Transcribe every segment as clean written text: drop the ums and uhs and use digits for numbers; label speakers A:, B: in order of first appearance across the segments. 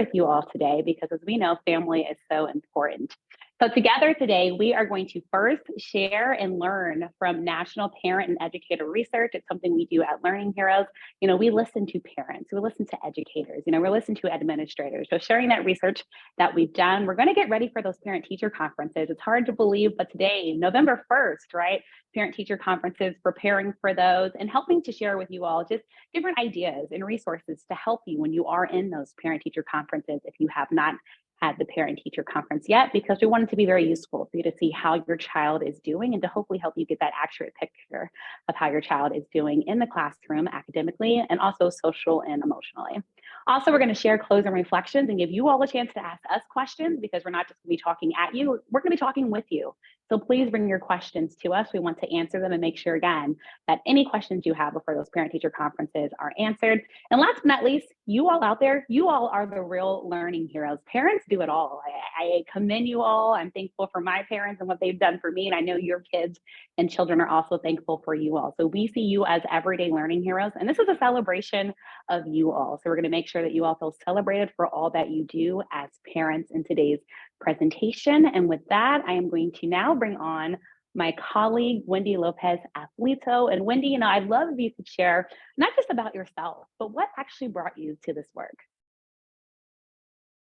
A: with you all today because, as we know, family is so important. So together today, we are going to first share and learn from national parent and educator research. It's something we do at Learning Heroes. We listen to parents, we listen to educators, we listen to administrators. So sharing that research that we've done, we're going to get ready for those parent-teacher conferences. It's hard to believe, but today, November 1st, right? Parent-teacher conferences, preparing for those and helping to share with you all just different ideas and resources to help you when you are in those parent-teacher conferences if you have not had the parent-teacher conference yet, because we want it to be very useful for you to see how your child is doing and to hopefully help you get that accurate picture of how your child is doing in the classroom academically and also social and emotionally. Also, we're going to share closing reflections and give you all a chance to ask us questions, because we're not just going to be talking at you, we're going to be talking with you. So please bring your questions to us. We want to answer them and make sure, again, that any questions you have before those parent-teacher conferences are answered. And last but not least, you all out there, you all are the real learning heroes. Parents do it all. I commend you all. I'm thankful for my parents and what they've done for me. And I know your kids and children are also thankful for you all. So we see you as everyday learning heroes. And this is a celebration of you all. So we're going to make sure that you all feel celebrated for all that you do as parents in today's presentation. And with that, I am going to now bring on my colleague, Wendy Lopez-Aflitto. And Wendy, I'd love if you could share not just about yourself, but what actually brought you to this work.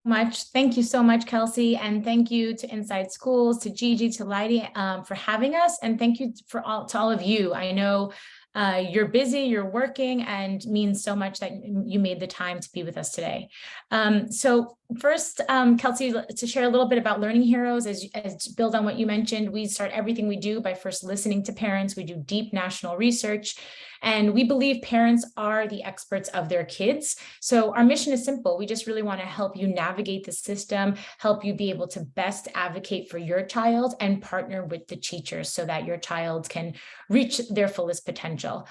B: Thank you so much, Kelsey. And thank you to InsideSchools, to Gigi, to Lydie for having us. And thank you to all of you. I know you're busy, you're working, and means so much that you made the time to be with us today. So first, Kelsey, to share a little bit about Learning Heroes, as to build on what you mentioned, we start everything we do by first listening to parents. We do deep national research, and we believe parents are the experts of their kids. So our mission is simple. We just really want to help you navigate the system, help you be able to best advocate for your child, and partner with the teachers so that your child can reach their fullest potential.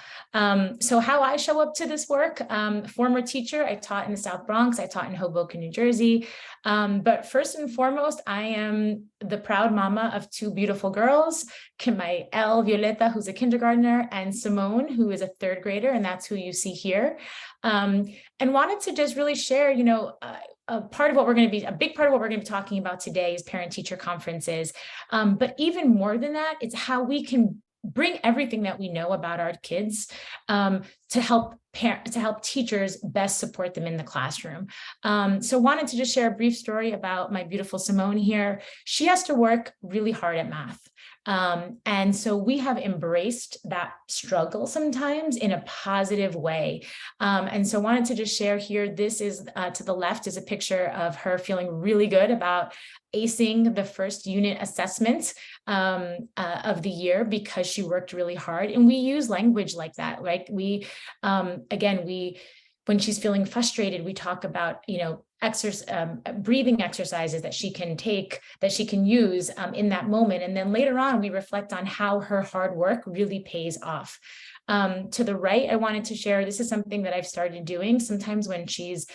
B: So how I show up to this work, former teacher, I taught in the South Bronx, I taught in Hoboken, New Jersey. But first and foremost, I am the proud mama of two beautiful girls, my Violeta, who's a kindergartner, and Simone, who is a third grader, and that's who you see here. And wanted to just really share, a big part of what we're going to be talking about today is parent-teacher conferences. But even more than that, it's how we can bring everything that we know about our kids to help teachers best support them in the classroom. So wanted to just share a brief story about my beautiful Simone here. She has to work really hard at math. And so we have embraced that struggle sometimes in a positive way. And so wanted to just share here, this is to the left is a picture of her feeling really good about acing the first unit assessment of the year because she worked really hard. And we use language like that, right? When she's feeling frustrated, we talk about, breathing exercises that she can take, that she can use in that moment. And then later on, we reflect on how her hard work really pays off. To the right, I wanted to share, this is something that I've started doing. Sometimes when she's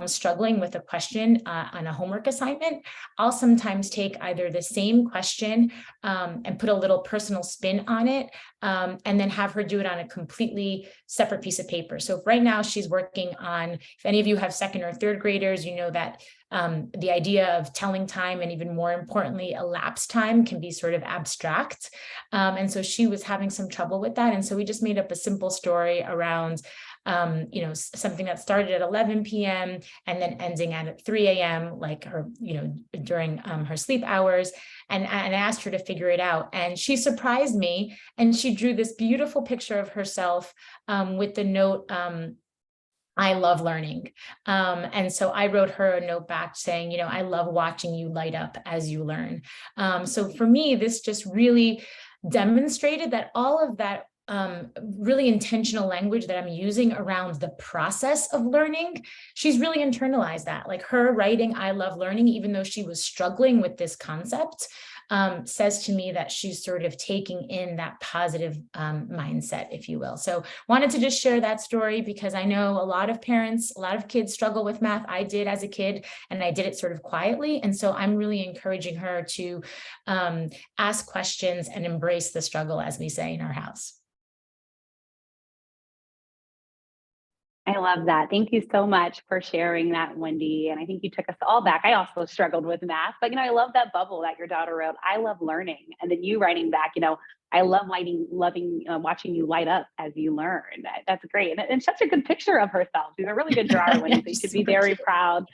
B: struggling with a question on a homework assignment, I'll sometimes take either the same question and put a little personal spin on it, and then have her do it on a completely separate piece of paper. So right now she's working on, if any of you have second or third graders, you know that the idea of telling time, and even more importantly, elapsed time, can be sort of abstract. And so she was having some trouble with that. And so we just made up a simple story around something that started at 11 p.m. and then ending at 3 a.m., like her, during her sleep hours. And I asked her to figure it out. And she surprised me. And she drew this beautiful picture of herself with the note, I love learning. And so I wrote her a note back saying, I love watching you light up as you learn. So for me, this just really demonstrated that all of that really intentional language that I'm using around the process of learning, she's really internalized that. Like her writing, I love learning, even though she was struggling with this concept, says to me that she's sort of taking in that positive mindset, if you will. So wanted to just share that story because I know a lot of parents, a lot of kids struggle with math. I did as a kid, and I did it sort of quietly. And so I'm really encouraging her to ask questions and embrace the struggle, as we say in our house.
A: I love that. Thank you so much for sharing that, Wendy. And I think you took us all back. I also struggled with math, but I love that bubble that your daughter wrote. I love learning. And then you writing back, I love loving watching you light up as you learn. That's great. And such a good picture of herself. She's a really good drawer, Wendy. So you should be very proud.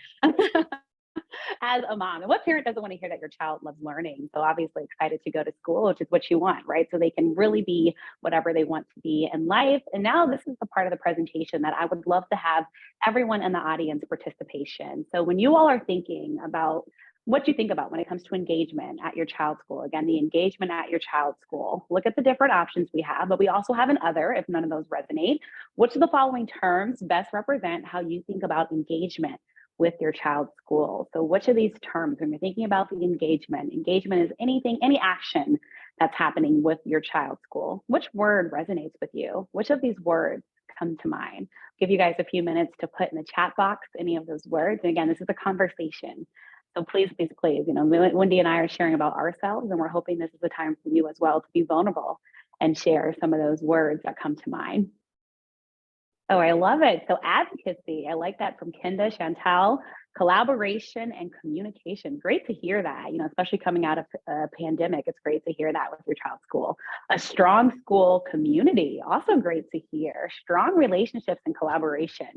A: As a mom. And what parent doesn't want to hear that your child loves learning? So obviously excited to go to school, which is what you want, right? So they can really be whatever they want to be in life. And now this is the part of the presentation that I would love to have everyone in the audience participation. So when you all are thinking about what you think about when it comes to engagement at your child's school, again, the engagement at your child's school, look at the different options we have, but we also have an other if none of those resonate. Which of the following terms best represent how you think about engagement with your child's school? So which of these terms, when you're thinking about the engagement is anything, any action that's happening with your child's school, which word resonates with you? Which of these words come to mind? I'll give you guys a few minutes to put in the chat box any of those words. And again, this is a conversation. So please, Wendy and I are sharing about ourselves, and we're hoping this is a time for you as well to be vulnerable and share some of those words that come to mind. Oh, I love it. So advocacy, I like that from Kenda, Chantal. Collaboration and communication. Great to hear that, especially coming out of a pandemic. It's great to hear that with your child's school. A strong school community, also great to hear. Strong relationships and collaboration.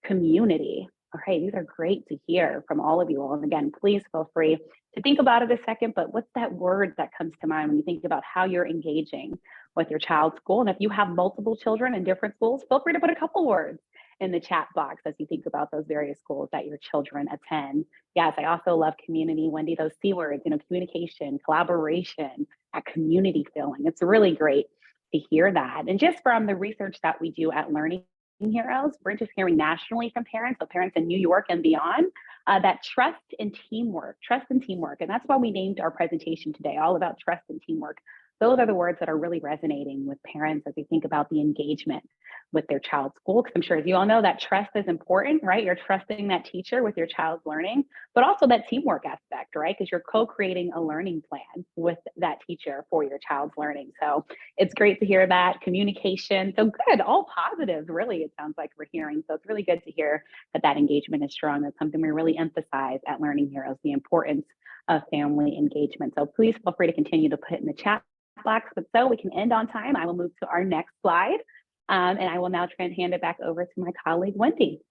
A: Community. All right, these are great to hear from all of you all. And again, please feel free to think about it a second, but what's that word that comes to mind when you think about how you're engaging with your child's school? And if you have multiple children in different schools, feel free to put a couple words in the chat box as you think about those various schools that your children attend. Yes, I also love community, Wendy, those C words, communication, collaboration, that community feeling. It's really great to hear that. And just from the research that we do at Learning Heroes, we're just hearing nationally from parents, so parents in New York and beyond, that trust and teamwork. And that's why we named our presentation today, all about trust and teamwork. Those are the words that are really resonating with parents as they think about the engagement with their child's school. Because I'm sure, as you all know, that trust is important, right? You're trusting that teacher with your child's learning, but also that teamwork aspect, right? Because you're co-creating a learning plan with that teacher for your child's learning. So it's great to hear that. Communication, so good, all positives, really, it sounds like we're hearing. So it's really good to hear that engagement is strong. That's something we really emphasize at Learning Heroes, the importance of family engagement. So please feel free to continue to put in the chat box, but so we can end on time, I will move to our next slide. And I will now hand it back over to my colleague, Wendy.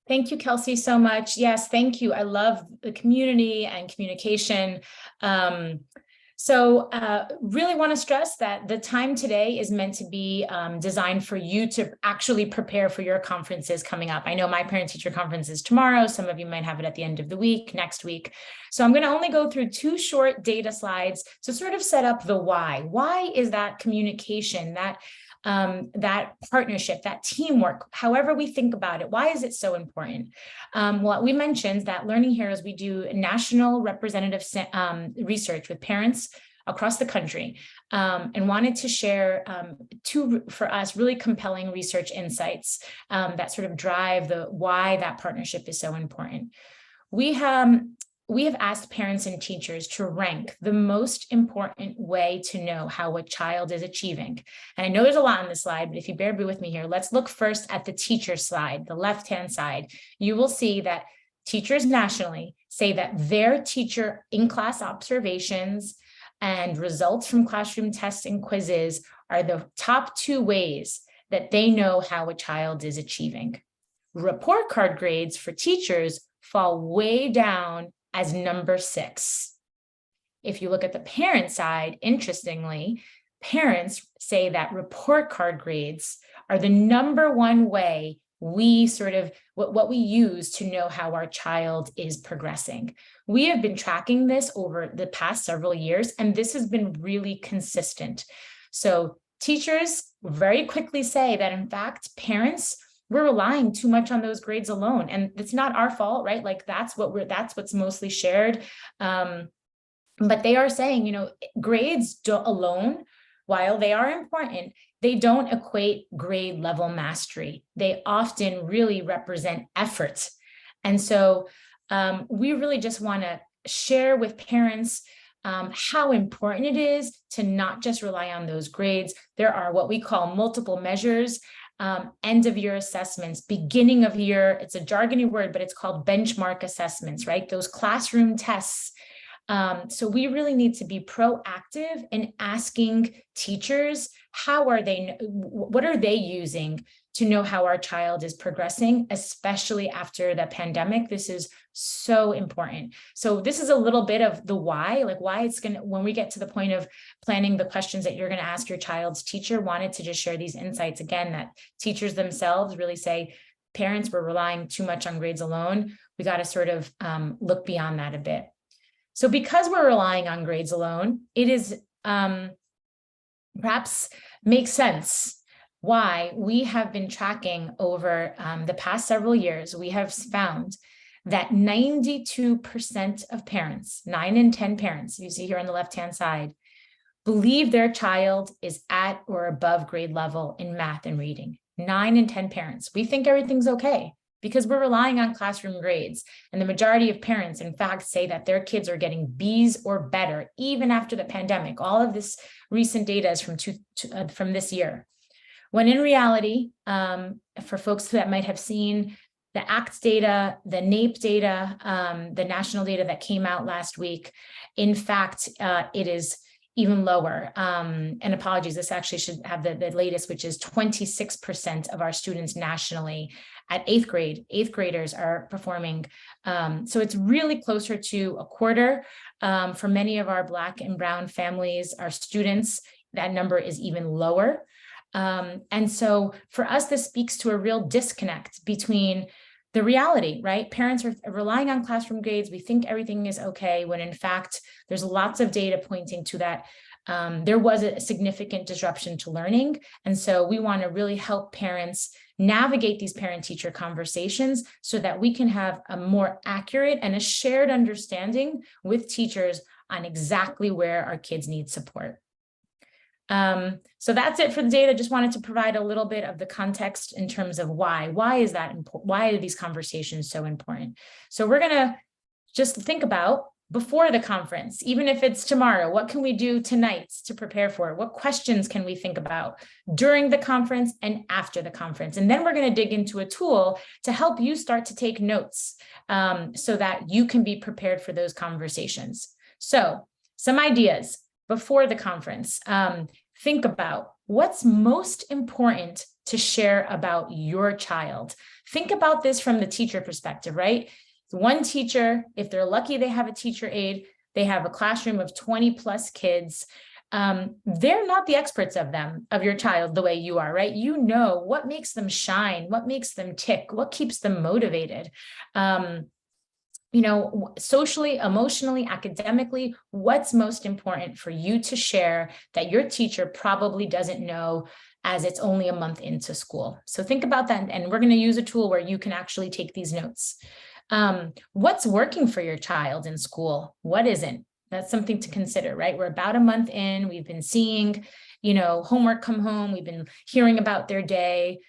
B: Thank you, Kelsey, so much. Yes, thank you. I love the community and communication. So really want to stress that the time today is meant to be designed for you to actually prepare for your conferences coming up. I know my parent-teacher conference is tomorrow. Some of you might have it at the end of the week, next week. So I'm going to only go through 2 short data slides to sort of set up the why. Why is that communication, that partnership, that teamwork, however we think about it, why is it so important? Well, we mentioned that Learning Heroes, we do national representative research with parents across the country, and wanted to share 2, for us, really compelling research insights that sort of drive the why that partnership is so important. We have asked parents and teachers to rank the most important way to know how a child is achieving. And I know there's a lot on this slide, but if you bear with me here, let's look first at the teacher slide, the left-hand side. You will see that teachers nationally say that their teacher in-class observations and results from classroom tests and quizzes are the top 2 ways that they know how a child is achieving. Report card grades for teachers fall way down as number 6. If you look at the parent side, interestingly, parents say that report card grades are the number 1 way we sort of, what we use to know how our child is progressing. We have been tracking this over the past several years, and this has been really consistent. So teachers very quickly say that, in fact, parents, we're relying too much on those grades alone, and it's not our fault, right? Like that's what's mostly shared. But they are saying, grades alone, while they are important, they don't equate grade level mastery. They often really represent effort. And so we really just want to share with parents how important it is to not just rely on those grades. There are what we call multiple measures end of year assessments, beginning of year, it's a jargony word, but it's called benchmark assessments, right? Those classroom tests. So we really need to be proactive in asking teachers, what are they using to know how our child is progressing, especially after the pandemic. This is so important. So this is a little bit of the why, like why it's going to, when we get to the point of planning the questions that you're going to ask your child's teacher, wanted to just share these insights again, that teachers themselves really say, parents, we're relying too much on grades alone. We got to sort of look beyond that a bit. So because we're relying on grades alone, it is perhaps makes sense why we have been tracking over the past several years. We have found that 92% of parents, 9 in 10 parents, you see here on the left-hand side, believe their child is at or above grade level in math and reading. 9 in 10 parents. We think everything's okay because we're relying on classroom grades. And the majority of parents, in fact, say that their kids are getting B's or better, even after the pandemic. All of this recent data is from this year. When in reality, for folks that might have seen the ACT data, the NAEP data, the national data that came out last week, in fact, it is even lower. And apologies, this actually should have the latest, which is 26% of our students nationally at 8th grade. 8th graders are performing. So it's really closer to a quarter. For many of our Black and Brown families, our students, that number is even lower. And so for us, this speaks to a real disconnect between the reality, right? Parents are relying on classroom grades. We think everything is okay, when in fact, there's lots of data pointing to that. There was a significant disruption to learning. And so we want to really help parents navigate these parent-teacher conversations so that we can have a more accurate and a shared understanding with teachers on exactly where our kids need support. So that's it for the data. Just wanted to provide a little bit of the context in terms of why. Why is that important? Why are these conversations so important? So we're going to just think about before the conference, even if it's tomorrow, what can we do tonight to prepare for it? What questions can we think about during the conference and after the conference? And then we're going to dig into a tool to help you start to take notes so that you can be prepared for those conversations. So some ideas before the conference. Think about what's most important to share about your child. Think about this from the teacher perspective, right? One teacher, if they're lucky, they have a teacher aide, they have a classroom of 20 plus kids. They're not the experts of your child the way you are, right? You know what makes them shine, what makes them tick, what keeps them motivated. Socially, emotionally, academically, what's most important for you to share that your teacher probably doesn't know as it's only a month into school. So think about that. And we're going to use a tool where you can actually take these notes. What's working for your child in school? What isn't? That's something to consider, right? We're about a month in. We've been seeing, homework come home. We've been hearing about their day,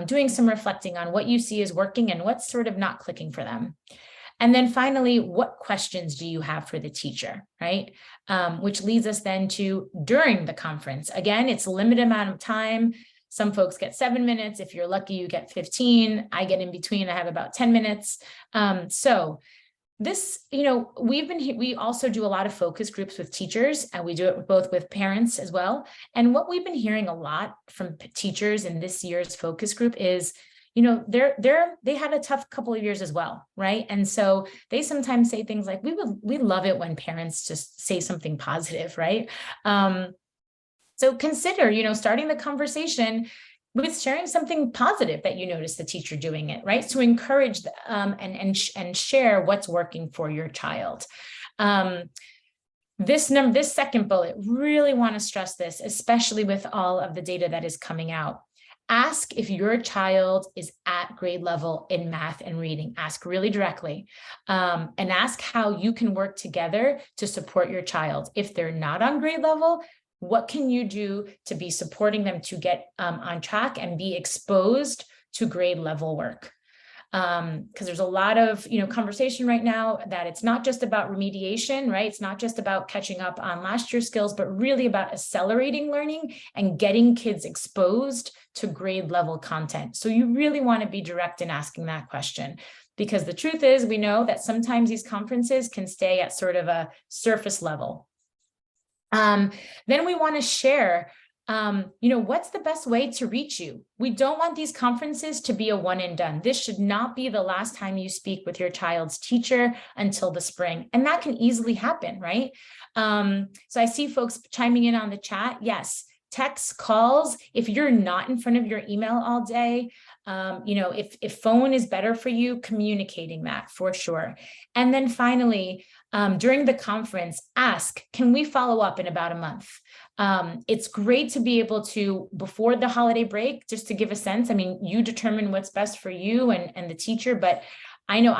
B: doing some reflecting on what you see is working and what's sort of not clicking for them. And then finally, what questions do you have for the teacher, right? Which leads us then to during the conference. Again, it's a limited amount of time. Some folks get 7 minutes. If you're lucky, you get 15. I get in between. I have about 10 minutes. So this, we also do a lot of focus groups with teachers, and we do it both with parents as well. And what we've been hearing a lot from teachers in this year's focus group is, they had a tough couple of years as well, right? And so they sometimes say things like, we love it when parents just say something positive, right? So consider, starting the conversation with sharing something positive that you notice the teacher doing it, right? To encourage and share what's working for your child. This second bullet, really want to stress this, especially with all of the data that is coming out. Ask if your child is at grade level in math and reading. Ask really directly, and ask how you can work together to support your child. If they're not on grade level, what can you do to be supporting them to get on track and be exposed to grade level work? Because there's a lot of, conversation right now that it's not just about remediation, right? It's not just about catching up on last year's skills, but really about accelerating learning and getting kids exposed to grade level content. So you really want to be direct in asking that question, because the truth is, we know that sometimes these conferences can stay at sort of a surface level. Then we want to share, what's the best way to reach you? We don't want these conferences to be a one and done. This should not be the last time you speak with your child's teacher until the spring. And that can easily happen, right? So I see folks chiming in on the chat. Yes, texts, calls. If you're not in front of your email all day, if phone is better for you, communicating that for sure. And then finally, during the conference, ask, can we follow up in about a month? It's great to be able to, before the holiday break, just to give a sense. I mean, you determine what's best for you and the teacher, but I know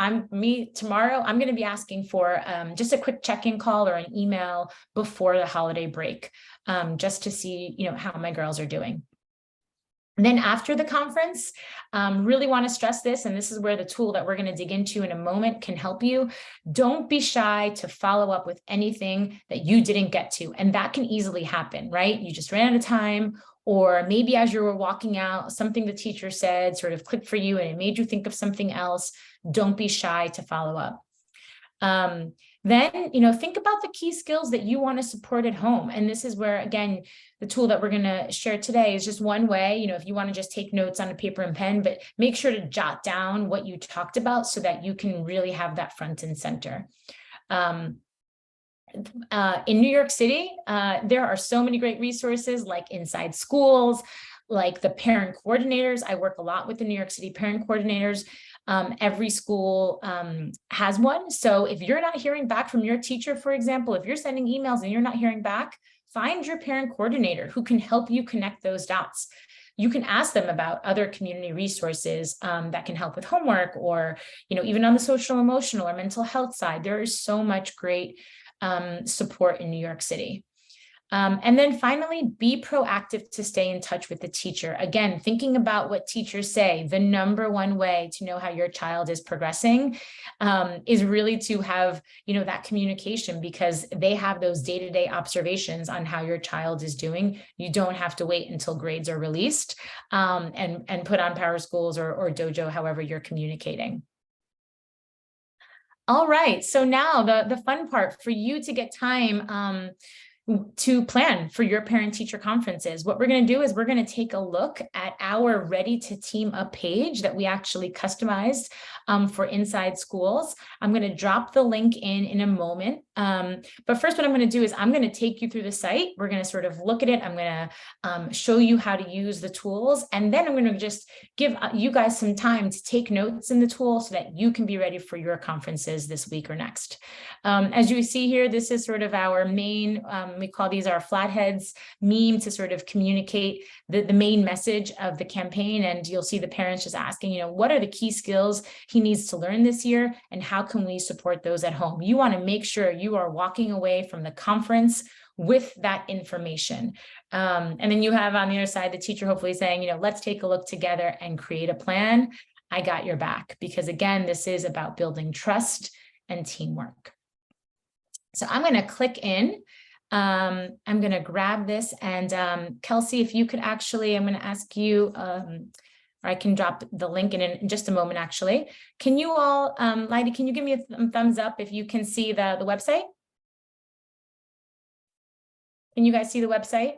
B: tomorrow, I'm going to be asking for just a quick check-in call or an email before the holiday break, just to see, how my girls are doing. And then after the conference, really want to stress this, and this is where the tool that we're going to dig into in a moment can help you. Don't be shy to follow up with anything that you didn't get to. And that can easily happen, right? You just ran out of time, or maybe as you were walking out, something the teacher said sort of clicked for you and it made you think of something else. Don't be shy to follow up. Then, think about the key skills that you want to support at home. And this is where, again, the tool that we're going to share today is just one way, if you want to just take notes on a paper and pen, but make sure to jot down what you talked about so that you can really have that front and center. In New York City, there are so many great resources like InsideSchools, like the parent coordinators. I work a lot with the New York City parent coordinators. Every school has one. So if you're not hearing back from your teacher, for example, if you're sending emails and you're not hearing back, find your parent coordinator who can help you connect those dots. You can ask them about other community resources that can help with homework, or, even on the social, emotional, or mental health side. There is so much great support in New York City. And then finally, be proactive to stay in touch with the teacher. Again, thinking about what teachers say, the number one way to know how your child is progressing is really to have, that communication, because they have those day-to-day observations on how your child is doing. You don't have to wait until grades are released and put on Power Schools or Dojo, however you're communicating. All right, so now the fun part for you to get time to plan for your parent-teacher conferences. What we're going to do is we're going to take a look at our Ready to Team Up page that we actually customized for InsideSchools. I'm going to drop the link in a moment. But first, what I'm going to do is I'm going to take you through the site. We're going to sort of look at it. I'm going to show you how to use the tools. And then I'm going to just give you guys some time to take notes in the tool so that you can be ready for your conferences this week or next. As you see here, this is sort of our main, we call these our flatheads meme to sort of communicate the main message of the campaign. And you'll see the parents just asking, what are the key skills he needs to learn this year, and how can we support those at home? You want to make sure you are walking away from the conference with that information. And then you have on the other side, the teacher hopefully saying, let's take a look together and create a plan. I got your back, because again, this is about building trust and teamwork. So I'm going to click in. I'm going to grab this, and Kelsey, if you could actually, I'm going to ask you, or I can drop the link in just a moment, actually. Can you all, Lydie, can you give me a thumbs up if you can see the website? Can you guys see the website?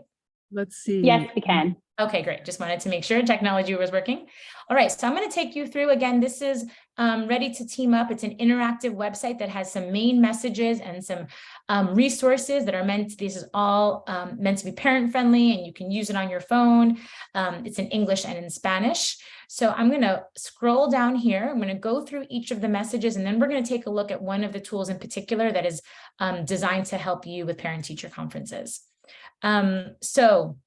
C: Let's see.
A: Yes, we can.
B: Okay, great. Just wanted to make sure technology was working. All right, so I'm going to take you through, again, this is Ready to Team Up. It's an interactive website that has some main messages and some resources that are this is all meant to be parent friendly, and you can use it on your phone. It's in English and in Spanish. So I'm going to scroll down here. I'm going to go through each of the messages, and then we're going to take a look at one of the tools in particular that is designed to help you with parent-teacher conferences. So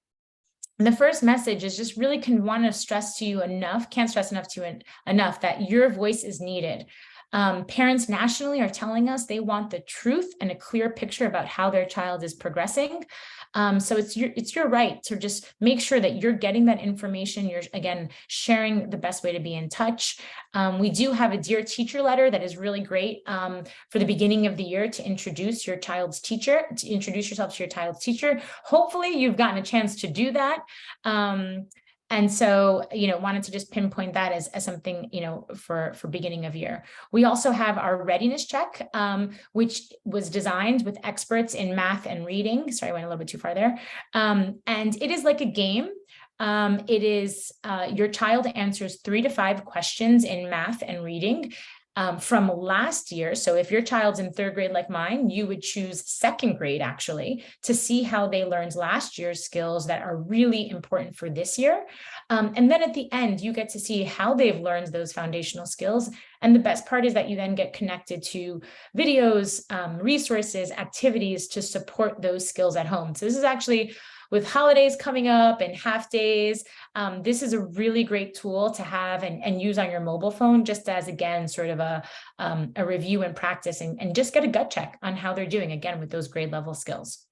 B: the first message is just really want to stress to you enough, can't stress enough that your voice is needed. Parents nationally are telling us they want the truth and a clear picture about how their child is progressing. So it's your right to just make sure that you're getting that information. You're, again, sharing the best way to be in touch. We do have a Dear Teacher letter that is really great for the beginning of the year to introduce your child's teacher, to introduce yourself to your child's teacher. Hopefully you've gotten a chance to do that. And so, wanted to just pinpoint that as something, for beginning of year. We also have our readiness check, which was designed with experts in math and reading. Sorry, I went a little bit too far there. And it is like a game. It is your child answers 3 to 5 questions in math and reading from last year. So if your child's in 3rd grade like mine, you would choose 2nd grade actually to see how they learned last year's skills that are really important for this year. And then at the end, you get to see how they've learned those foundational skills. And the best part is that you then get connected to videos, resources, activities to support those skills at home. So this is actually, with holidays coming up and half days, this is a really great tool to have and use on your mobile phone, just as, again, sort of a review and practice and just get a gut check on how they're doing, again, with those grade level skills.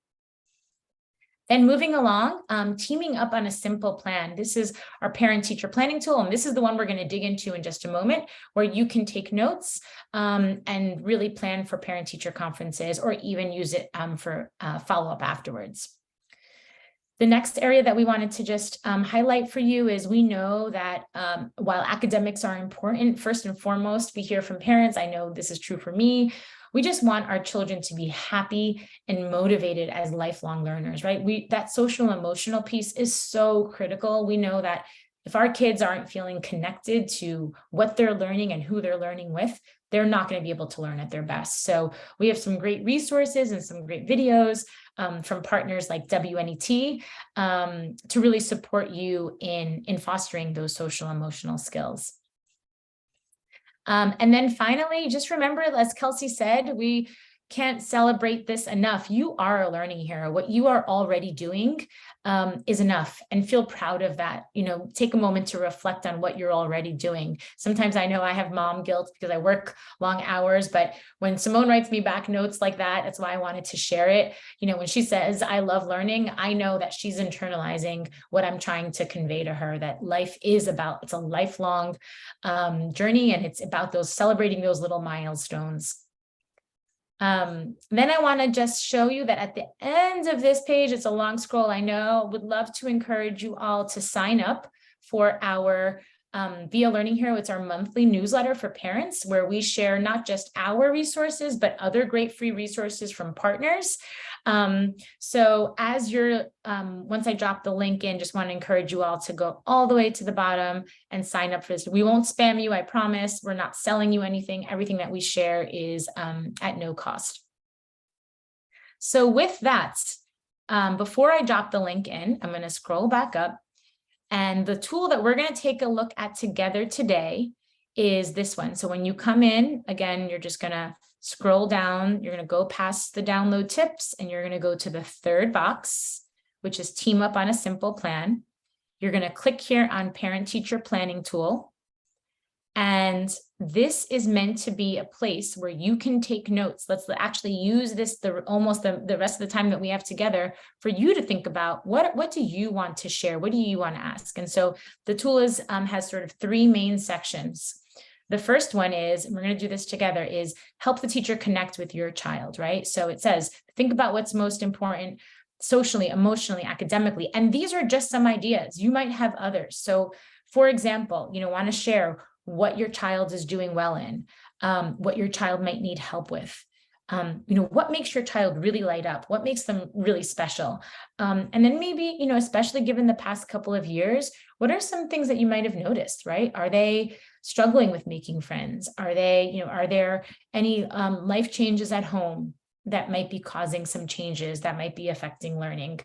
B: Then moving along, teaming up on a simple plan. This is our parent-teacher planning tool, and this is the one we're going to dig into in just a moment, where you can take notes and really plan for parent-teacher conferences, or even use it for follow-up afterwards. The next area that we wanted to just highlight for you is, we know that while academics are important, first and foremost, we hear from parents, I know this is true for me, we just want our children to be happy and motivated as lifelong learners, right? That social emotional piece is so critical. We know that if our kids aren't feeling connected to what they're learning and who they're learning with, they're not going to be able to learn at their best. So we have some great resources and some great videos from partners like WNET to really support you in fostering those social emotional skills. And then finally, just remember, as Kelsey said, we can't celebrate this enough. You are a learning hero. What you are already doing is enough, and feel proud of that. Take a moment to reflect on what you're already doing. Sometimes I know I have mom guilt because I work long hours, but when Simone writes me back notes like that, that's why I wanted to share it. When she says, I love learning, I know that she's internalizing what I'm trying to convey to her, that life is it's a lifelong journey, and it's about celebrating those little milestones. Then I want to just show you that at the end of this page, it's a long scroll, I know, would love to encourage you all to sign up for our Be a Learning Hero. It's our monthly newsletter for parents, where we share not just our resources, but other great free resources from partners. So as once I drop the link in, just want to encourage you all to go all the way to the bottom and sign up for this. We won't spam you, I promise. We're not selling you anything. Everything that we share is at no cost. So with that, before I drop the link in, I'm going to scroll back up. And the tool that we're going to take a look at together today is this one. So when you come in, again, you're just going to scroll down, you're going to go past the download tips, and you're going to go to the 3rd box, which is team up on a simple plan. You're going to click here on parent-teacher planning tool. And this is meant to be a place where you can take notes. Let's actually use this almost the rest of the time that we have together for you to think about what do you want to share? What do you want to ask? And so the tool has sort of 3 main sections. The first one is, and we're going to do this together, is help the teacher connect with your child, right? So it says, think about what's most important socially, emotionally, academically. And these are just some ideas. You might have others. So for example, want to share what your child is doing well in, what your child might need help with. What makes your child really light up? What makes them really special? And then maybe, especially given the past couple of years, what are some things that you might have noticed, right? Are they struggling with making friends? Are there any life changes at home that might be causing some changes that might be affecting learning?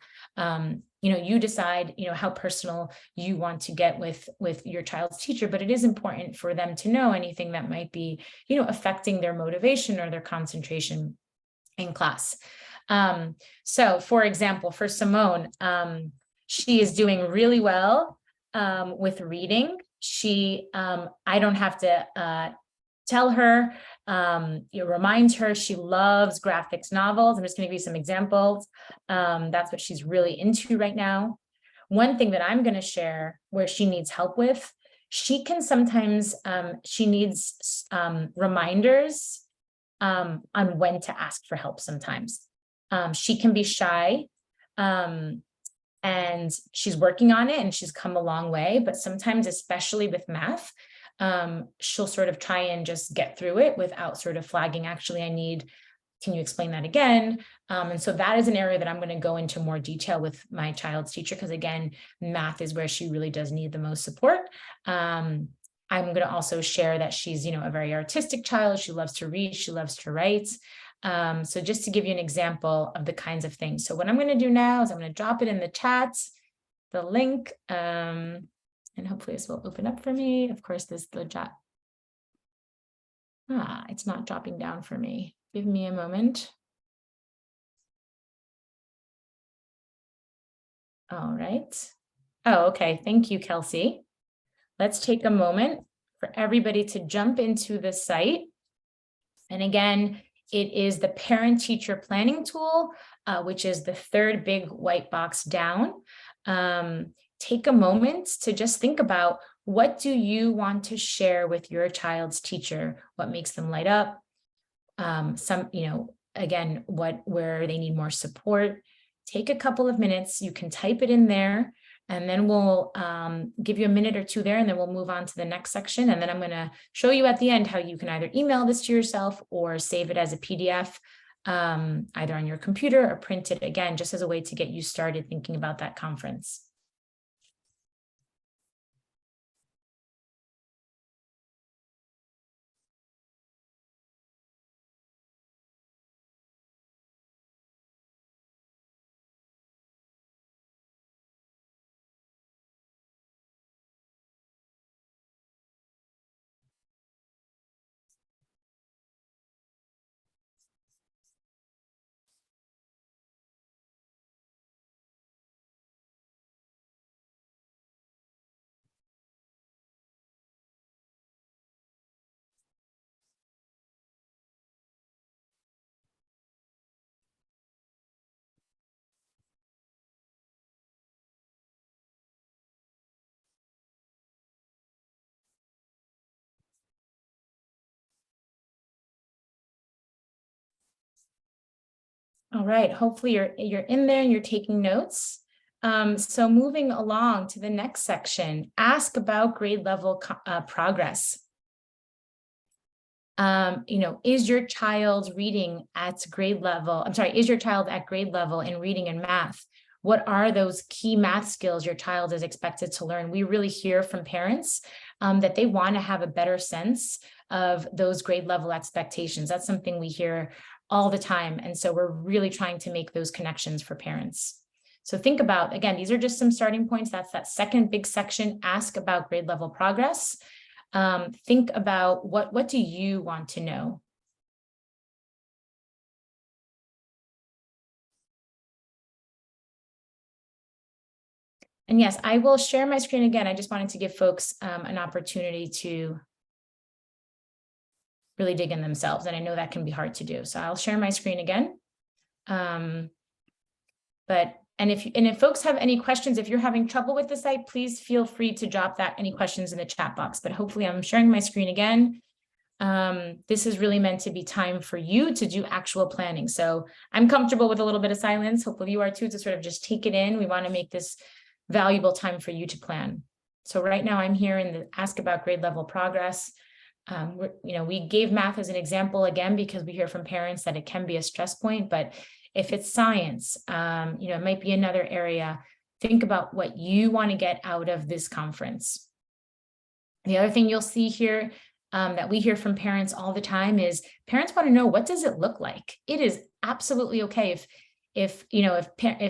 B: You decide, how personal you want to get with your child's teacher, but it is important for them to know anything that might be, affecting their motivation or their concentration in class. So for example, for Simone, she is doing really well with reading. I don't have to tell her, remind her she loves graphics novels. I'm just going to give you some examples. That's what she's really into right now. One thing that I'm going to share where she needs help with, she can sometimes, she needs reminders on when to ask for help sometimes. She can be shy, and she's working on it and she's come a long way, but sometimes, especially with math, she'll sort of try and just get through it without sort of flagging, actually, can you explain that again? And so that is an area that I'm going to go into more detail with my child's teacher, because again, math is where she really does need the most support. I'm going to also share that she's, a very artistic child. She loves to read, she loves to write. So just to give you an example of the kinds of things. So what I'm going to do now is I'm going to drop it in the chat, the link, and hopefully this will open up for me. Of course, this the chat. It's not dropping down for me. Give me a moment. All right. Oh, okay. Thank you, Kelsey. Let's take a moment for everybody to jump into the site. And again, it is the parent-teacher planning tool, which is the third big white box down. Take a moment to just think about, what do you want to share with your child's teacher? What makes them light up? Again, where they need more support. Take a couple of minutes. You can type it in there, and then we'll give you a minute or two there, and then we'll move on to the next section. And then I'm going to show you at the end how you can either email this to yourself or save it as a PDF, either on your computer or print it, again, just as a way to get you started thinking about that conference. All right, hopefully you're in there and you're taking notes. So moving along to the next section, ask about grade level progress. Is your child reading at grade level? I'm sorry, is your child at grade level in reading and math? What are those key math skills your child is expected to learn? We really hear from parents that they want to have a better sense of those grade level expectations. That's something we hear all the time. And so we're really trying to make those connections for parents. So think about, again, these are just some starting points. That's that second big section, ask about grade level progress. Think about what do you want to know? And yes, I will share my screen again. I just wanted to give folks an opportunity to really dig in themselves. And I know that can be hard to do. So I'll share my screen again. If folks have any questions, if you're having trouble with the site, please feel free to drop any questions in the chat box. But hopefully I'm sharing my screen again. This is really meant to be time for you to do actual planning. So I'm comfortable with a little bit of silence. Hopefully you are too, to sort of just take it in. We want to make this valuable time for you to plan. So right now I'm here in the ask about grade level progress. We gave math as an example again, because we hear from parents that it can be a stress point, but if it's science, it might be another area. Think about what you want to get out of this conference. The other thing you'll see here that we hear from parents all the time is parents want to know, what does it look like? It is absolutely okay if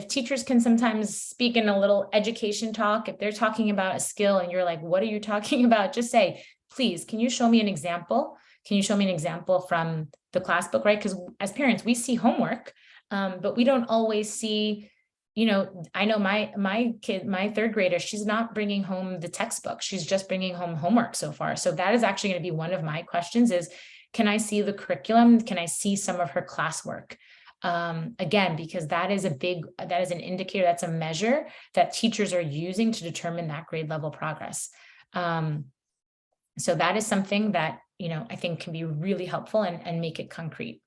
B: teachers can sometimes speak in a little education talk. If they're talking about a skill and you're like, what are you talking about? Just say, please, can you show me an example? Can you show me an example from the class book, right? Because as parents, we see homework, but we don't always see I know my kid, my third grader, she's not bringing home the textbook. She's just bringing home homework so far. So that is actually going to be one of my questions is, can I see the curriculum? Can I see some of her classwork? Again, because that is an indicator, that's a measure that teachers are using to determine that grade level progress. So that is something that, I think can be really helpful and make it concrete.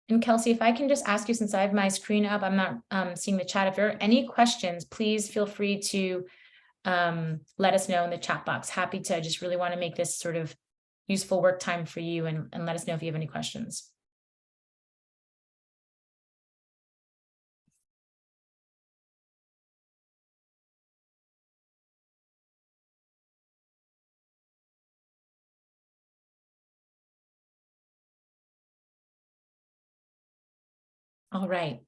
B: And Kelsey, if I can just ask you, since I have my screen up, I'm not seeing the chat. If there are any questions, please feel free to let us know in the chat box. Happy to, I just really want to make this sort of useful work time for you, and let us know if you have any questions. All right,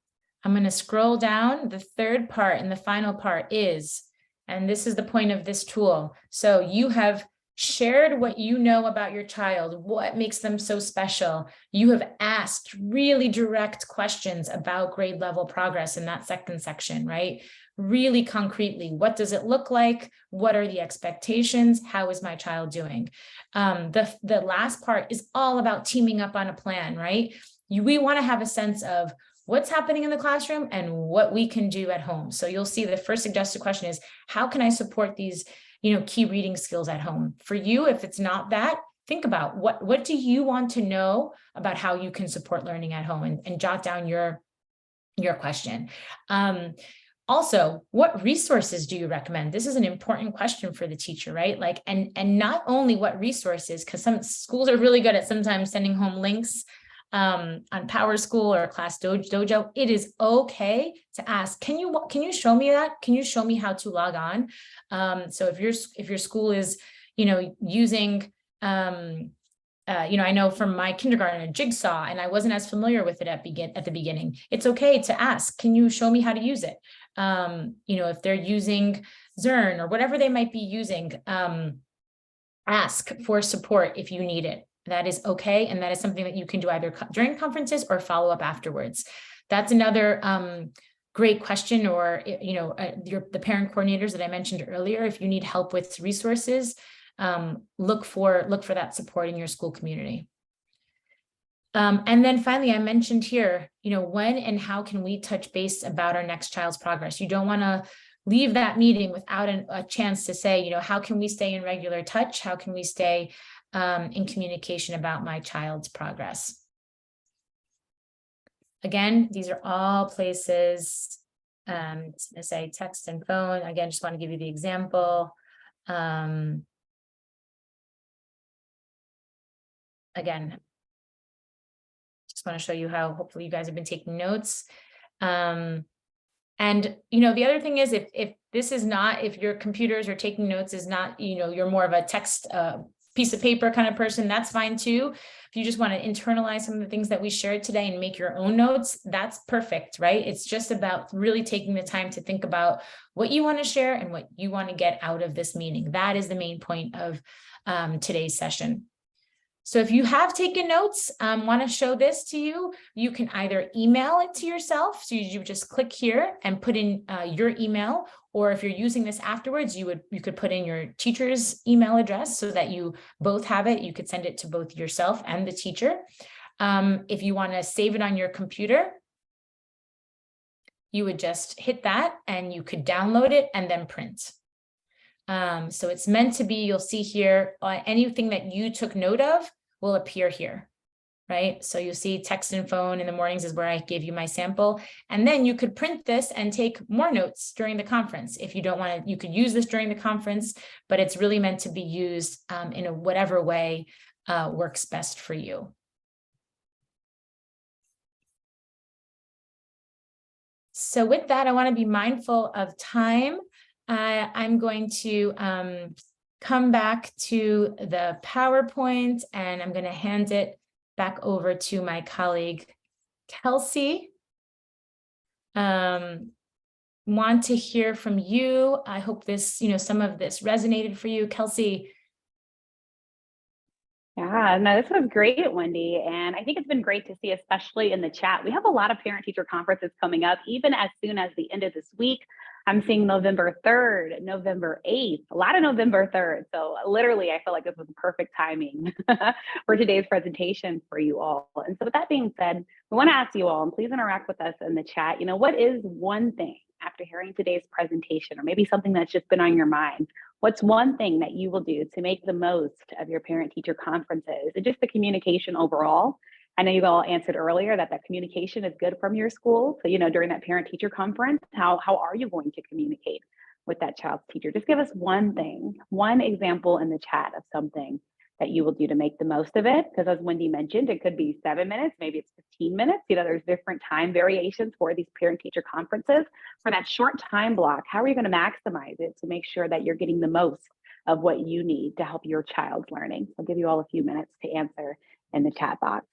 B: I'm going to scroll down. The third part and the final part is, and this is the point of this tool. So you have shared what you know about your child, what makes them so special. You have asked really direct questions about grade level progress in that second section, right? Really concretely, what does it look like? What are the expectations? How is my child doing? The last part is all about teaming up on a plan, right? We want to have a sense of what's happening in the classroom and what we can do at home. So you'll see the first suggested question is, how can I support these, key reading skills at home? For you, if it's not that, think about what do you want to know about how you can support learning at home, and jot down your question. Also, what resources do you recommend? This is an important question for the teacher, right? Like, and not only what resources, because some schools are really good at sometimes sending home links on PowerSchool or Class Dojo. It is okay to ask, can you show me that? Can you show me how to log on? So if your school is, using, I know from my kindergarten, Jigsaw, and I wasn't as familiar with it at the beginning. It's okay to ask, can you show me how to use it? If they're using Zern or whatever they might be using, ask for support if you need it. That is okay. And that is something that you can do either during conferences or follow up afterwards. That's another great question, or, the parent coordinators that I mentioned earlier, if you need help with resources, look for that support in your school community. And then finally, I mentioned here, when and how can we touch base about our next child's progress? You don't want to leave that meeting without a chance to say, how can we stay in regular touch? How can we stay in communication about my child's progress? Again, these are all places, I say text and phone. Again, just want to give you the example. Again, just want to show you how hopefully you guys have been taking notes. And, the other thing is, if this is not, if your computers are taking notes is not, you're more of a text piece of paper kind of person, that's fine too. If you just want to internalize some of the things that we shared today and make your own notes, that's perfect, right? It's just about really taking the time to think about what you want to share and what you want to get out of this meeting. That is the main point of today's session. So if you have taken notes, want to show this to you, you can either email it to yourself. So you just click here and put in your email, or if you're using this afterwards, you could put in your teacher's email address so that you both have it. You could send it to both yourself and the teacher. If you want to save it on your computer, you would just hit that and you could download it and then print. So it's meant to be, you'll see here, anything that you took note of will appear here, right? So you'll see text and phone in the mornings is where I gave you my sample. And then you could print this and take more notes during the conference. If you don't want to, you could use this during the conference, but it's really meant to be used in a whatever way works best for you. So with that, I want to be mindful of time. I'm going to come back to the PowerPoint, and I'm going to hand it back over to my colleague, Kelsey. Want to hear from you. I hope this, some of this resonated for you, Kelsey.
A: Yeah, no, this was great, Wendy. And I think it's been great to see, especially in the chat. We have a lot of parent teacher conferences coming up, even as soon as the end of this week. I'm seeing November 3rd, November 8th, a lot of November 3rd. So literally, I feel like this was perfect timing for today's presentation for you all. And so with that being said, we want to ask you all, and please interact with us in the chat, what is one thing after hearing today's presentation, or maybe something that's just been on your mind? What's one thing that you will do to make the most of your parent-teacher conferences and just the communication overall? I know you all answered earlier that communication is good from your school. So, during that parent-teacher conference, how are you going to communicate with that child's teacher? Just give us one thing, one example in the chat of something that you will do to make the most of it. Because as Wendy mentioned, it could be 7 minutes, maybe it's 15 minutes. There's different time variations for these parent-teacher conferences. For that short time block, how are you going to maximize it to make sure that you're getting the most of what you need to help your child's learning? I'll give you all a few minutes to answer in the chat box.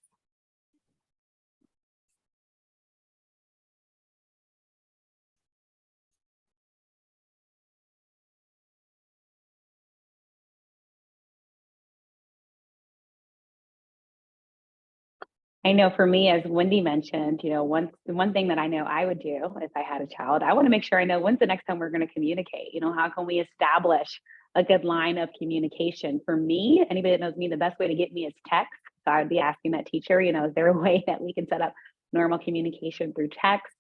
A: I know for me, as Wendy mentioned, one thing that I know I would do if I had a child, I want to make sure I know when's the next time we're going to communicate. How can we establish a good line of communication? For me, anybody that knows me, the best way to get me is text. So I would be asking that teacher, is there a way that we can set up normal communication through text?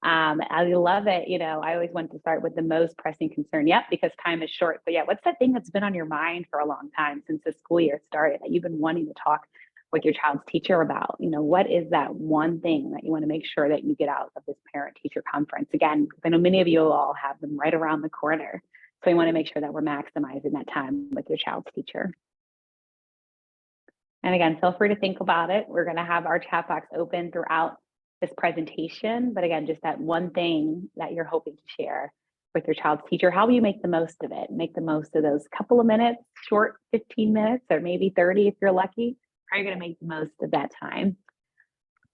A: I love it. I always want to start with the most pressing concern. Yep, because time is short. So yeah, what's that thing that's been on your mind for a long time since the school year started that you've been wanting to talk with your child's teacher about? What is that one thing that you want to make sure that you get out of this parent-teacher conference? Again, because I know many of you all have them right around the corner. So we want to make sure that we're maximizing that time with your child's teacher. And again, feel free to think about it. We're going to have our chat box open throughout this presentation. But again, just that one thing that you're hoping to share with your child's teacher, how will you make the most of it? Make the most of those couple of minutes, short 15 minutes, or maybe 30 if you're lucky. How are you going to make the most of that time?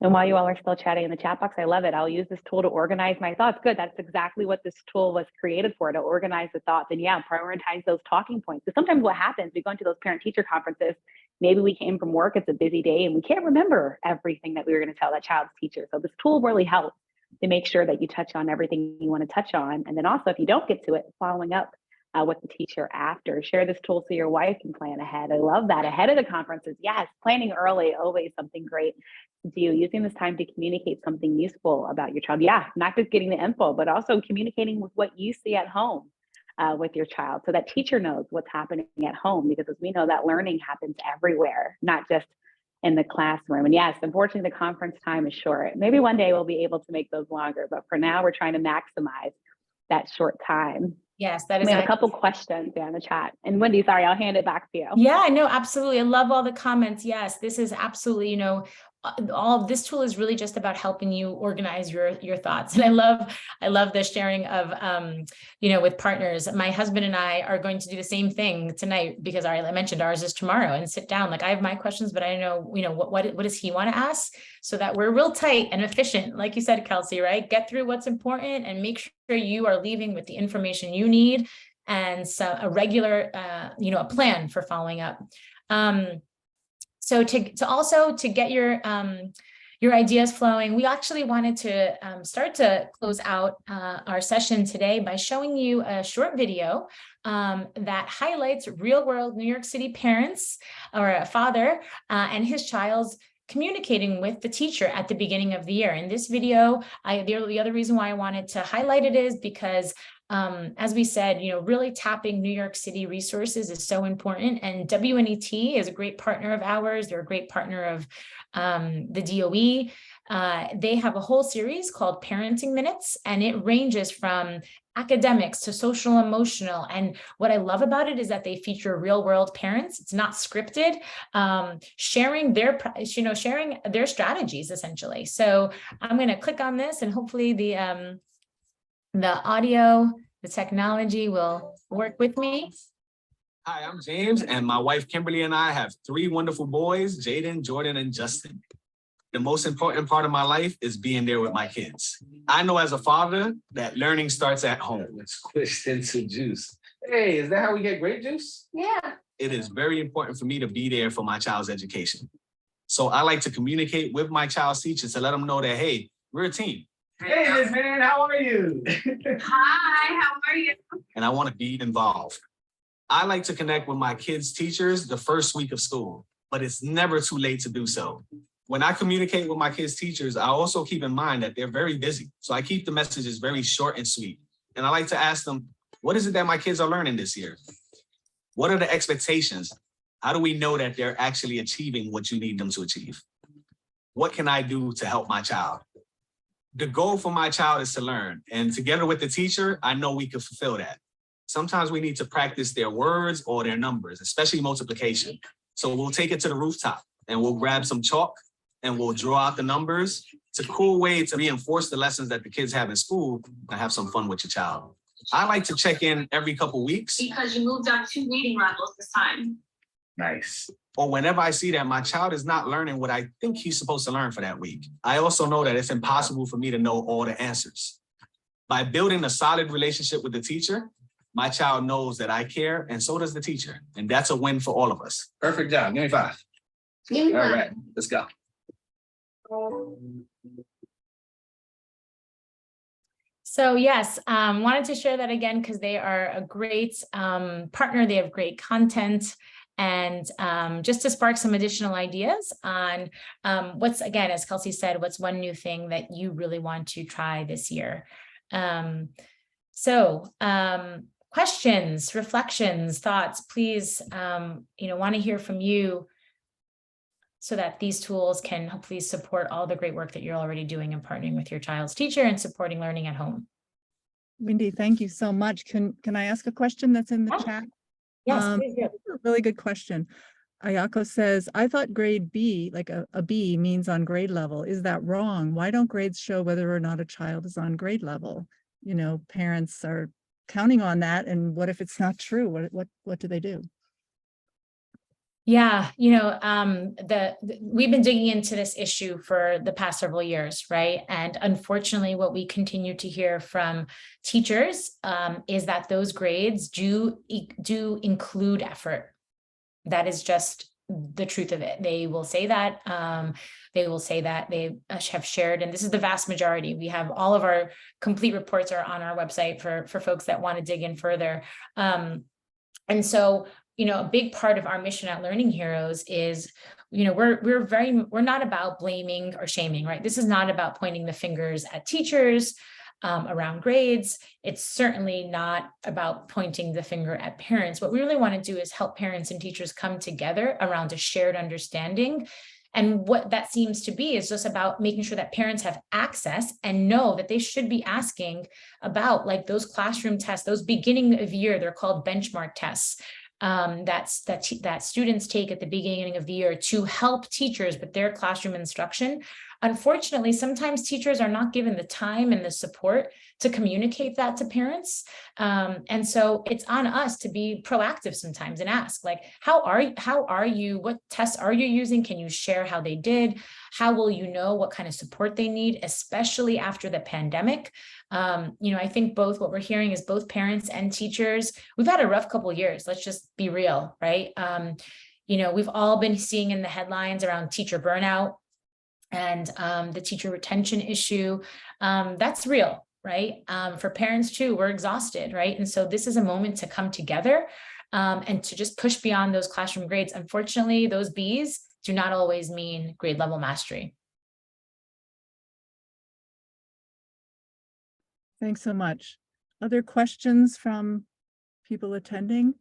A: And while you all are still chatting in the chat box, I love it. I'll use this tool to organize my thoughts. Good. That's exactly what this tool was created for, to organize the thoughts and prioritize those talking points. Because sometimes what happens, we go into those parent-teacher conferences, maybe we came from work, it's a busy day, and we can't remember everything that we were going to tell that child's teacher. So this tool really helps to make sure that you touch on everything you want to touch on. And then also, if you don't get to it, following up with the teacher after. Share this tool so your wife can plan ahead. I love that. Ahead of the conferences, yes, planning early, always something great to do. Using this time to communicate something useful about your child. Yeah, not just getting the info, but also communicating with what you see at home with your child, so that teacher knows what's happening at home, because as we know, that learning happens everywhere, not just in the classroom. And yes, unfortunately, the conference time is short. Maybe one day we'll be able to make those longer, but for now, we're trying to maximize that short time.
B: Yes, that is.
A: We have a couple questions in the chat. And Wendy, sorry, I'll hand it back to you.
B: Yeah, no, absolutely. I love all the comments. Yes, this is absolutely, all of this tool is really just about helping you organize your thoughts. And I love the sharing of, with partners. My husband and I are going to do the same thing tonight, because I mentioned ours is tomorrow, and sit down. Like, I have my questions, but I know, what does he want to ask, so that we're real tight and efficient. Like you said, Kelsey, right? Get through what's important and make sure you are leaving with the information you need, and so a regular, a plan for following up. So to get your ideas flowing, we actually wanted to start to close out our session today by showing you a short video that highlights real-world New York City parents, or a father and his child's communicating with the teacher at the beginning of the year. In this video, the other reason why I wanted to highlight it is because, as we said, really tapping New York City resources is so important. And WNET is a great partner of ours. They're a great partner of the DOE. They have a whole series called Parenting Minutes, and it ranges from academics to social emotional. And what I love about it is that they feature real world parents. It's not scripted, sharing their strategies, essentially. So I'm going to click on this, and hopefully the audio, the technology will work with me.
C: Hi, I'm James, and my wife Kimberly and I have 3 wonderful boys, Jaden, Jordan, and Justin. The most important part of my life is being there with my kids. I know as a father that learning starts at home. It's squished into juice. Hey, is that how we get grape juice?
D: Yeah.
C: it is very important for me to be there for my child's education. So I like to communicate with my child's teachers to let them know that, hey, we're a team. Hey, Miss Man, how are you?
D: Hi, how are you?
C: And I want to be involved. I like to connect with my kids' teachers the first week of school, but it's never too late to do so. When I communicate with my kids' teachers, I also keep in mind that they're very busy. So I keep the messages very short and sweet. And I like to ask them, what is it that my kids are learning this year? What are the expectations? How do we know that they're actually achieving what you need them to achieve? What can I do to help my child? The goal for my child is to learn. And together with the teacher, I know we can fulfill that. Sometimes we need to practice their words or their numbers, especially multiplication. So we'll take it to the rooftop and we'll grab some chalk and we'll draw out the numbers. It's a cool way to reinforce the lessons that the kids have in school and have some fun with your child. I like to check in every couple weeks.
D: Because you moved up 2 reading levels this time.
C: Nice. Or whenever I see that my child is not learning what I think he's supposed to learn for that week. I also know that it's impossible for me to know all the answers. By building a solid relationship with the teacher, my child knows that I care, and so does the teacher. And that's a win for all of us.
E: Perfect job. Give me 5.
D: Give me
E: All
D: one.
E: right, let's go.
B: So yes, wanted to share that again because they are a great partner. They have great content. And just to spark some additional ideas on what's, again, as Kelsey said, what's one new thing that you really want to try this year? Questions, reflections, thoughts, please, want to hear from you so that these tools can hopefully support all the great work that you're already doing and partnering with your child's teacher and supporting learning at home.
F: Wendy, thank you so much. Can I ask a question that's in the chat?
B: Yes, please do.
F: A really good question. Ayako says, I thought grade B, like a B means on grade level. Is that wrong? Why don't grades show whether or not a child is on grade level? Parents are counting on that. And what if it's not true? What do they do?
B: Yeah, we've been digging into this issue for the past several years, right? And unfortunately, what we continue to hear from teachers is that those grades do include effort. That is just the truth of it. They will say that. They will say that they have shared, and this is the vast majority. We have all of our complete reports are on our website for folks that want to dig in further. And so, a big part of our mission at Learning Heroes is, we're not about blaming or shaming, right? This is not about pointing the fingers at teachers around grades. It's certainly not about pointing the finger at parents. What we really want to do is help parents and teachers come together around a shared understanding. And what that seems to be is just about making sure that parents have access and know that they should be asking about like those classroom tests, those beginning of year, they're called benchmark tests. That students take at the beginning of the year to help teachers with their classroom instruction. Unfortunately, sometimes teachers are not given the time and the support to communicate that to parents. And so it's on us to be proactive sometimes and ask, like, how are you? What tests are you using? Can you share how they did? How will you know what kind of support they need, especially after the pandemic? I think what we're hearing is both parents and teachers, we've had a rough couple of years. Let's just be real, right? We've all been seeing in the headlines around teacher burnout and the teacher retention issue. That's real, right? For parents too, we're exhausted, right? And so this is a moment to come together and to just push beyond those classroom grades. Unfortunately, those Bs do not always mean grade level mastery.
F: Thanks so much. Other questions from people attending?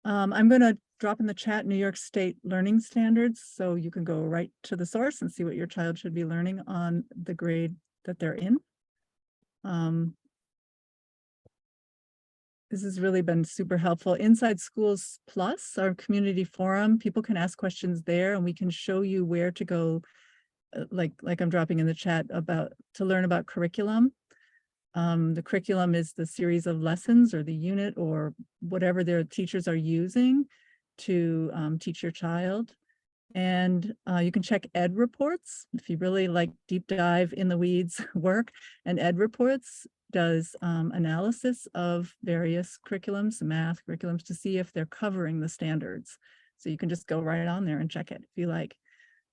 F: I'm going to drop in the chat New York State learning standards, so you can go right to the source and see what your child should be learning on the grade that they're in. This has really been super helpful. InsideSchools Plus, our community forum, people can ask questions there and we can show you where to go, like I'm dropping in the chat, to learn about curriculum. The curriculum is the series of lessons or the unit or whatever their teachers are using to teach your child. And you can check ed reports if you really like deep dive in the weeds work. And ed reports does analysis of various curriculums, math curriculums, to see if they're covering the standards. So you can just go right on there and check it if you like.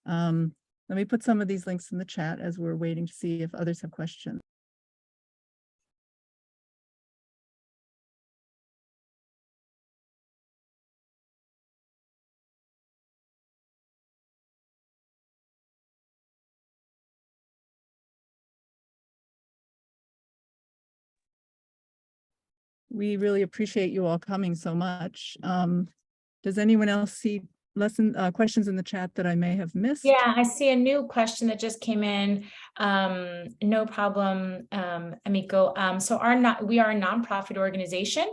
F: Let me put some of these links in the chat as we're waiting to see if others have questions. We really appreciate you all coming so much. Does anyone else see questions in the chat that I may have missed?
B: Yeah, I see a new question that just came in. No problem, Amiko. So we are a nonprofit organization.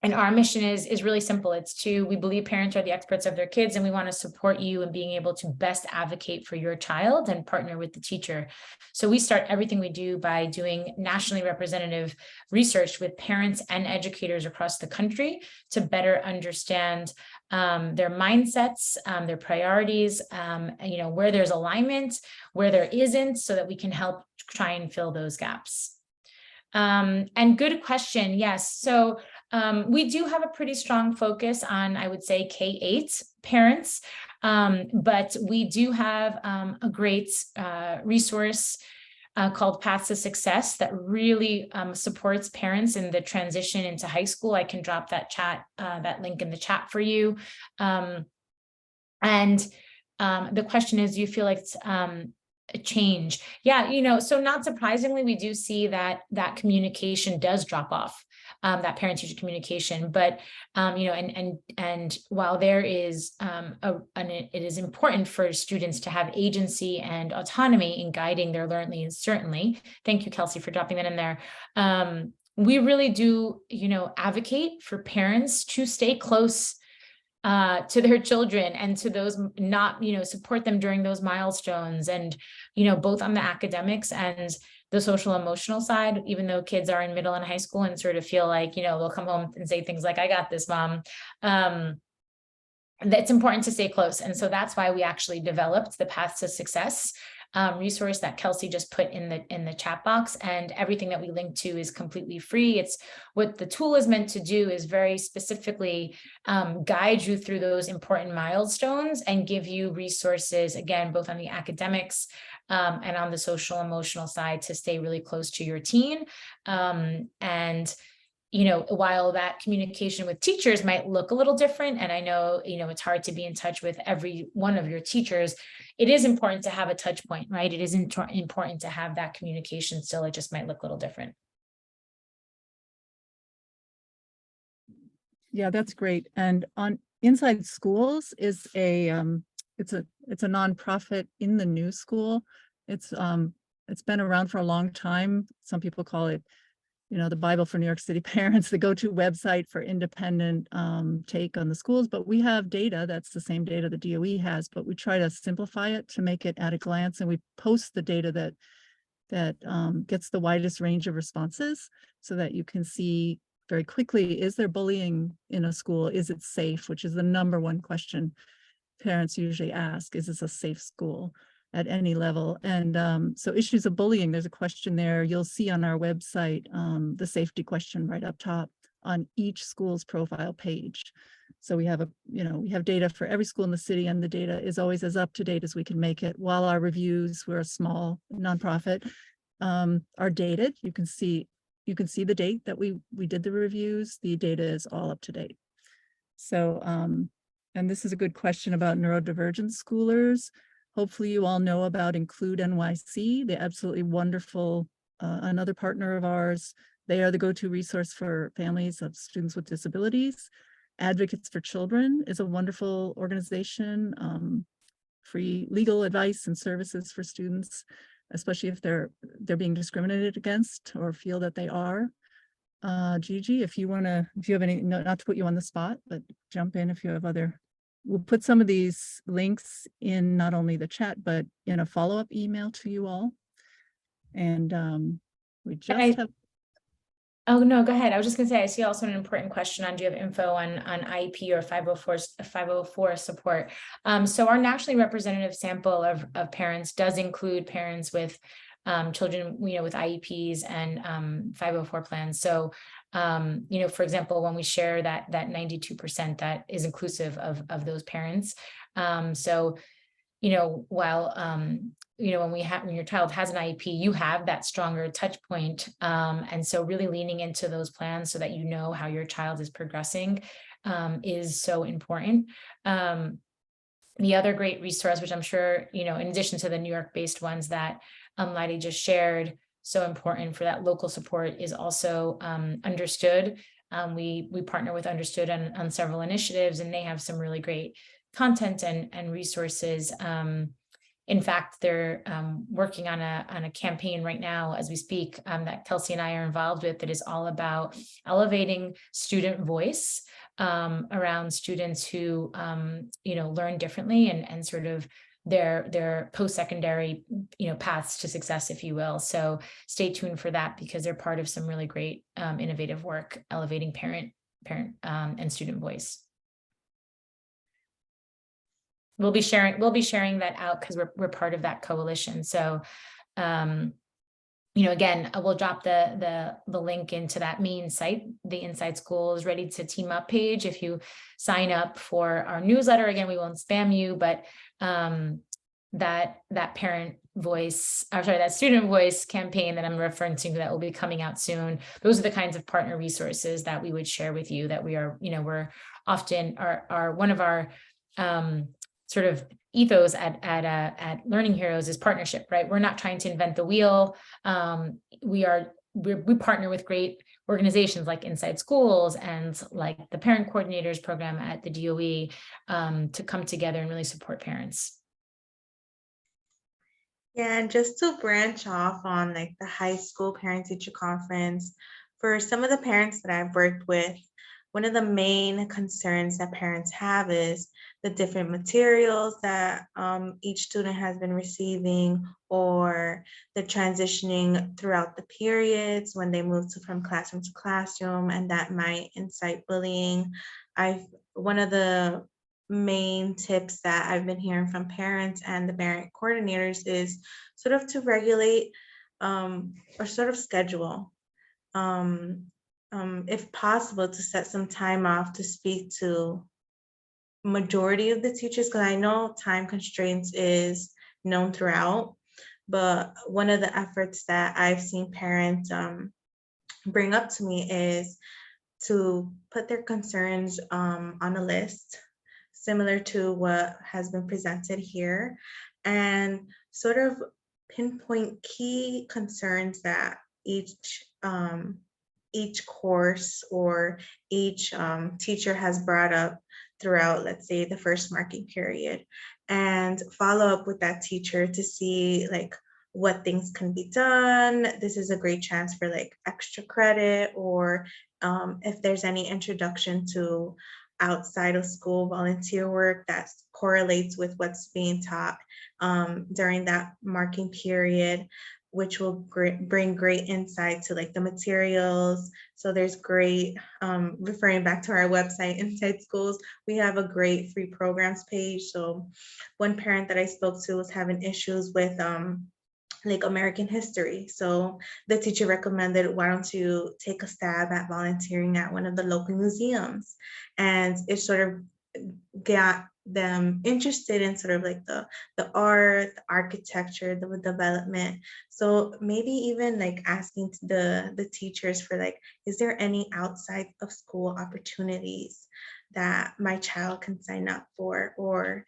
B: And our mission is really simple. We believe parents are the experts of their kids, and we want to support you in being able to best advocate for your child and partner with the teacher. So we start everything we do by doing nationally representative research with parents and educators across the country to better understand their mindsets, their priorities, where there's alignment, where there isn't, so that we can help try and fill those gaps. And good question. Yes. So we do have a pretty strong focus on, I would say, K-8 parents, but we do have a great resource called Paths to Success that really supports parents in the transition into high school. I can drop that link in the chat for you. The question is, do you feel like it's a change? Yeah, so not surprisingly, we do see that communication does drop off, that parent-teacher communication. But and while there is it is important for students to have agency and autonomy in guiding their learning, certainly. Thank you, Kelsey, for dropping that in there. We really do, advocate for parents to stay close to their children and to those, not, support them during those milestones, and, both on the academics and the social emotional side, even though kids are in middle and high school and sort of feel like, they'll come home and say things like, I got this, mom. It's important to stay close. And so that's why we actually developed the Paths to Success resource that Kelsey just put in the chat box, and everything that we link to is completely free. It's what the tool is meant to do is very specifically guide you through those important milestones and give you resources, again, both on the academics and on the social emotional side, to stay really close to your teen. While that communication with teachers might look a little different, and I know, it's hard to be in touch with every one of your teachers, it is important to have a touch point, right? It is important to have that communication still. It just might look a little different.
F: Yeah, that's great. And on InsideSchools is it's a nonprofit in the new school. It's been around for a long time. Some people call it, the Bible for New York City parents, the go-to website for independent take on the schools. But we have data that's the same data the DOE has, but we try to simplify it to make it at a glance, and we post the data that gets the widest range of responses, so that you can see very quickly, is there bullying in a school? Is it safe? Which is the number one question parents usually ask. Is this a safe school at any level? And so issues of bullying, there's a question there. You'll see on our website the safety question right up top on each school's profile page. So we have we have data for every school in the city, and the data is always as up to date as we can make it. While our reviews, we're a small nonprofit, are dated. You can see the date that we did the reviews. The data is all up to date. So and this is a good question about neurodivergent schoolers. Hopefully you all know about Include NYC. They're absolutely wonderful, another partner of ours. They are the go-to resource for families of students with disabilities. Advocates for Children is a wonderful organization, free legal advice and services for students, especially if they're being discriminated against or feel that they are. Gigi, if you have any, not to put you on the spot, but jump in if you have other. We'll put some of these links in not only the chat, but in a follow-up email to you all. And we just have
B: Oh, no, go ahead. I was just gonna say, I see also an important question on, do you have info on IEP or 504 support? So our nationally representative sample of parents does include parents with children, with IEPs and 504 plans. So, for example, when we share that 92%, that is inclusive of those parents. So, while when your child has an IEP, you have that stronger touch point. And so really leaning into those plans so that you know how your child is progressing is so important. The other great resource, which I'm sure, in addition to the New York-based ones that Lydie just shared, so important for that local support, is also Understood. We partner with Understood on several initiatives, and they have some really great content and resources. In fact, they're working on a campaign right now as we speak that Kelsey and I are involved with, that is all about elevating student voice around students who learn differently and sort of their post-secondary paths to success, if you will. So stay tuned for that, because they're part of some really great innovative work elevating parent and student voice. We'll be sharing that out because we're part of that coalition. So again, we'll drop the link into that main site, the InsideSchools Ready to Team Up page. If you sign up for our newsletter, again, we won't spam you, but that parent voice, that student voice campaign that I'm referring to, that will be coming out soon. Those are the kinds of partner resources that we would share with you, that we are, we're often are one of our sort of ethos at Learning Heroes is partnership, right? We're not trying to invent the wheel. We partner with great organizations like InsideSchools and like the Parent Coordinators Program at the DOE to come together and really support parents.
G: Yeah, and just to branch off on like the high school parent-teacher conference, for some of the parents that I've worked with, one of the main concerns that parents have is the different materials that each student has been receiving, or the transitioning throughout the periods when they move from classroom to classroom, and that might incite bullying. One of the main tips that I've been hearing from parents and the parent coordinators is sort of to regulate or sort of schedule. If possible, to set some time off to speak to majority of the teachers, because I know time constraints is known throughout, but one of the efforts that I've seen parents bring up to me is to put their concerns on a list, similar to what has been presented here, and sort of pinpoint key concerns that each course or each teacher has brought up throughout, let's say, the first marking period, and follow up with that teacher to see like what things can be done. This is a great chance for like extra credit, or if there's any introduction to outside of school volunteer work that correlates with what's being taught during that marking period, which will bring great insight to like the materials. So there's great, referring back to our website, InsideSchools, we have a great free programs page. So one parent that I spoke to was having issues with like American history. So the teacher recommended, why don't you take a stab at volunteering at one of the local museums? And it sort of got them interested in sort of like the art, the architecture, the development. So maybe even like asking the teachers for like, is there any outside of school opportunities that my child can sign up for? Or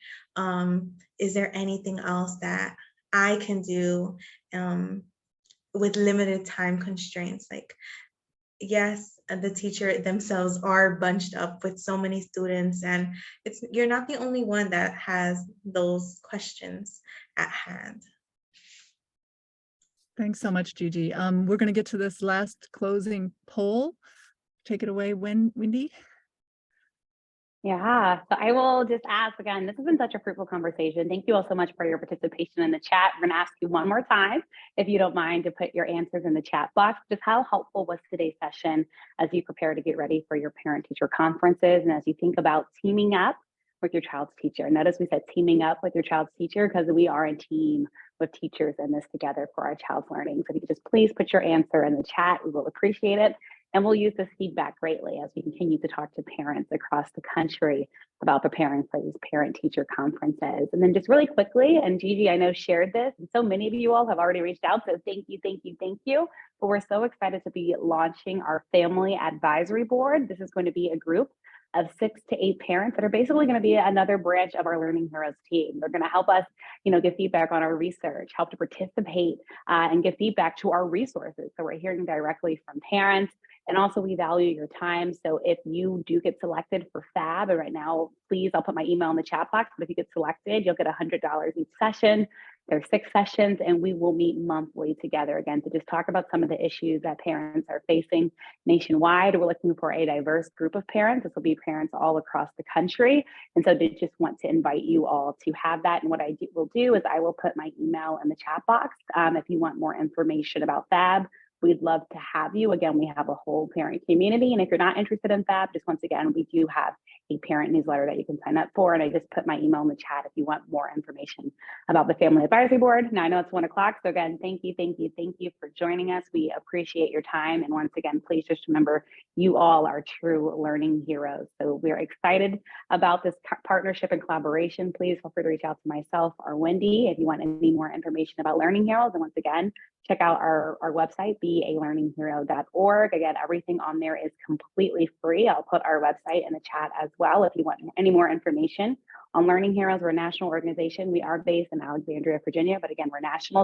G: is there anything else that I can do with limited time constraints? Like, yes, the teacher themselves are bunched up with so many students, and you're not the only one that has those questions at hand.
F: Thanks so much, Gigi. We're going to get to this last closing poll. Take it away, Wendy.
A: Yeah, so I will just ask again, this has been such a fruitful conversation. Thank you all so much for your participation in the chat. We're gonna ask you one more time, if you don't mind, to put your answers in the chat box. Just how helpful was today's session as you prepare to get ready for your parent-teacher conferences and as you think about teaming up with your child's teacher. Notice we said teaming up with your child's teacher because we are a team with teachers in this together for our child's learning. So if you could just please put your answer in the chat, we will appreciate it. And we'll use this feedback greatly as we continue to talk to parents across the country about preparing for these parent-teacher conferences. And then just really quickly, and Gigi, I know shared this, and so many of you all have already reached out, so thank you, thank you, thank you. But we're so excited to be launching our Family Advisory Board. This is going to be a group of 6 to 8 parents that are basically going to be another branch of our Learning Heroes team. They're going to help us, give feedback on our research, help to participate and give feedback to our resources. So we're hearing directly from parents. And also we value your time. So if you do get selected for FAB, and right now, please, I'll put my email in the chat box, but if you get selected, you'll get $100 each session. There's 6 sessions and we will meet monthly together again to just talk about some of the issues that parents are facing nationwide. We're looking for a diverse group of parents. This will be parents all across the country. And so they just want to invite you all to have that. And what I will do is I will put my email in the chat box if you want more information about FAB. We'd love to have you. Again, we have a whole parent community. And if you're not interested in FAB, just once again, we do have a parent newsletter that you can sign up for. And I just put my email in the chat if you want more information about the Family Advisory Board. Now I know it's 1 o'clock. So again, thank you for joining us. We appreciate your time. And once again, please just remember, you all are true learning heroes. So we're excited about this partnership and collaboration. Please feel free to reach out to myself or Wendy if you want any more information about Learning Heroes. And once again, check out our website, bealearninghero.org. Again, everything on there is completely free. I'll put our website in the chat as well if you want any more information on Learning Heroes. We're a national organization. We are based in Alexandria, Virginia, but again, we're national.